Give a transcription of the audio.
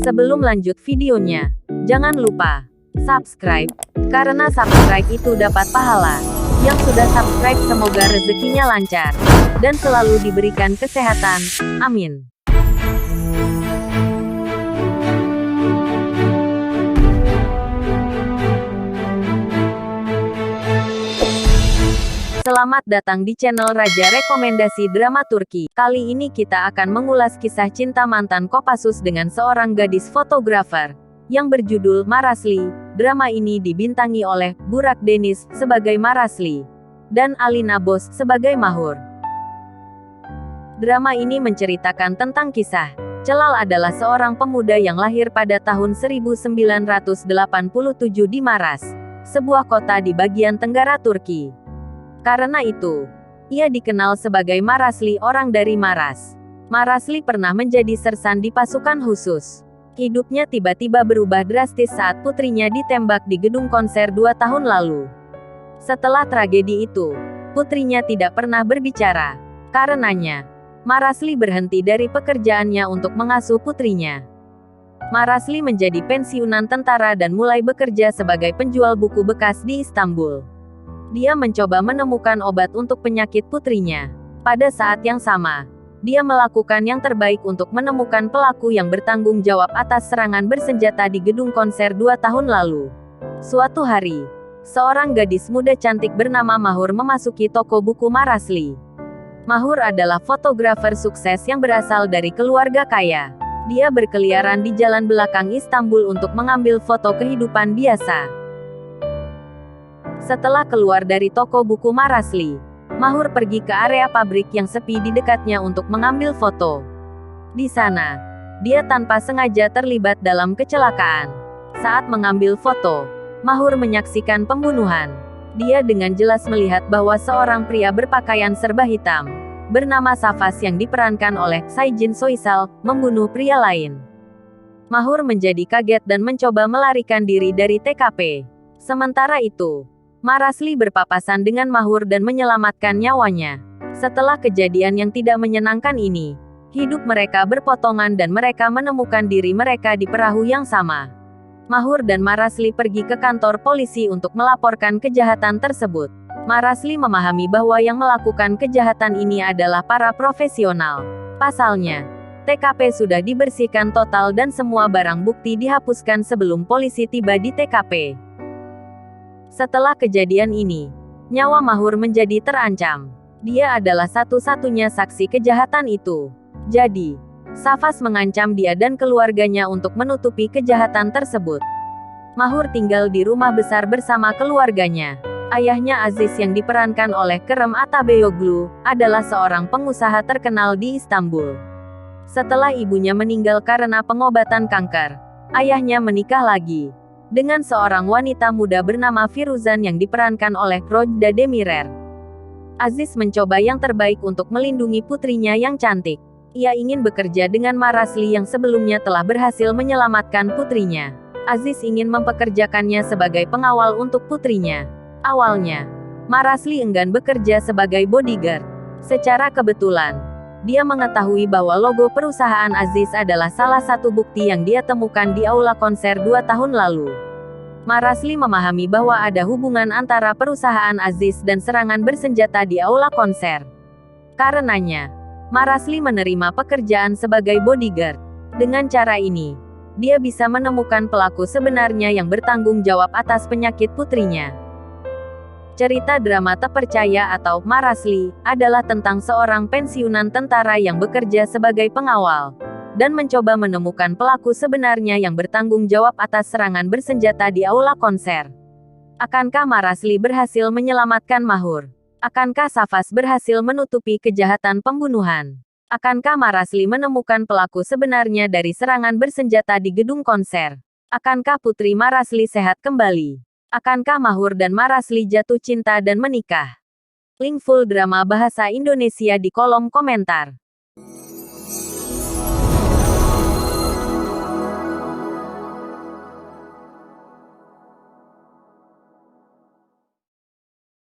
Sebelum lanjut videonya, jangan lupa subscribe, karena subscribe itu dapat pahala. Yang sudah subscribe semoga rezekinya lancar, dan selalu diberikan kesehatan, amin. Selamat datang di channel Raja Rekomendasi Drama Turki. Kali ini kita akan mengulas kisah cinta mantan Kopassus dengan seorang gadis fotografer, yang berjudul Marasli. Drama ini dibintangi oleh Burak Deniz sebagai Marasli, dan Alina Boz sebagai Mahur. Drama ini menceritakan tentang kisah Celal adalah seorang pemuda yang lahir pada tahun 1987 di Maras, sebuah kota di bagian tenggara Turki. Karena itu, ia dikenal sebagai Marasli, orang dari Maras. Marasli pernah menjadi sersan di pasukan khusus. Hidupnya tiba-tiba berubah drastis saat putrinya ditembak di gedung konser 2 tahun lalu. Setelah tragedi itu, putrinya tidak pernah berbicara. Karenanya, Marasli berhenti dari pekerjaannya untuk mengasuh putrinya. Marasli menjadi pensiunan tentara dan mulai bekerja sebagai penjual buku bekas di Istanbul. Dia mencoba menemukan obat untuk penyakit putrinya. Pada saat yang sama, dia melakukan yang terbaik untuk menemukan pelaku yang bertanggung jawab atas serangan bersenjata di gedung konser 2 tahun lalu. Suatu hari, seorang gadis muda cantik bernama Mahur memasuki toko buku Marasli. Mahur adalah fotografer sukses yang berasal dari keluarga kaya. Dia berkeliaran di jalan belakang Istanbul untuk mengambil foto kehidupan biasa. Setelah keluar dari toko buku Marasli, Mahur pergi ke area pabrik yang sepi di dekatnya untuk mengambil foto. Di sana, dia tanpa sengaja terlibat dalam kecelakaan. Saat mengambil foto, Mahur menyaksikan pembunuhan. Dia dengan jelas melihat bahwa seorang pria berpakaian serba hitam, bernama Safas yang diperankan oleh Saijin Soysal, membunuh pria lain. Mahur menjadi kaget dan mencoba melarikan diri dari TKP. Sementara itu, Marasli berpapasan dengan Mahur dan menyelamatkan nyawanya. Setelah kejadian yang tidak menyenangkan ini, hidup mereka berpotongan dan mereka menemukan diri mereka di perahu yang sama. Mahur dan Marasli pergi ke kantor polisi untuk melaporkan kejahatan tersebut. Marasli memahami bahwa yang melakukan kejahatan ini adalah para profesional. Pasalnya, TKP sudah dibersihkan total dan semua barang bukti dihapuskan sebelum polisi tiba di TKP. Setelah kejadian ini, nyawa Mahur menjadi terancam. Dia adalah satu-satunya saksi kejahatan itu. Jadi, Safas mengancam dia dan keluarganya untuk menutupi kejahatan tersebut. Mahur tinggal di rumah besar bersama keluarganya. Ayahnya Aziz yang diperankan oleh Kerem Atabeyoglu, adalah seorang pengusaha terkenal di Istanbul. Setelah ibunya meninggal karena pengobatan kanker, ayahnya menikah lagi dengan seorang wanita muda bernama Firuzan yang diperankan oleh Rojda Demirer. Aziz mencoba yang terbaik untuk melindungi putrinya yang cantik. Ia ingin bekerja dengan Marasli yang sebelumnya telah berhasil menyelamatkan putrinya. Aziz ingin mempekerjakannya sebagai pengawal untuk putrinya. Awalnya, Marasli enggan bekerja sebagai bodyguard. Secara kebetulan, dia mengetahui bahwa logo perusahaan Aziz adalah salah satu bukti yang dia temukan di aula konser 2 tahun lalu. Marasli memahami bahwa ada hubungan antara perusahaan Aziz dan serangan bersenjata di aula konser. Karenanya, Marasli menerima pekerjaan sebagai bodyguard. Dengan cara ini, dia bisa menemukan pelaku sebenarnya yang bertanggung jawab atas penyakit putrinya. Cerita drama terpercaya atau Marasli adalah tentang seorang pensiunan tentara yang bekerja sebagai pengawal dan mencoba menemukan pelaku sebenarnya yang bertanggung jawab atas serangan bersenjata di aula konser. Akankah Marasli berhasil menyelamatkan Mahur? Akankah Safas berhasil menutupi kejahatan pembunuhan? Akankah Marasli menemukan pelaku sebenarnya dari serangan bersenjata di gedung konser? Akankah putri Marasli sehat kembali? Akankah Mahur dan Marasli jatuh cinta dan menikah? Link full drama bahasa Indonesia di kolom komentar.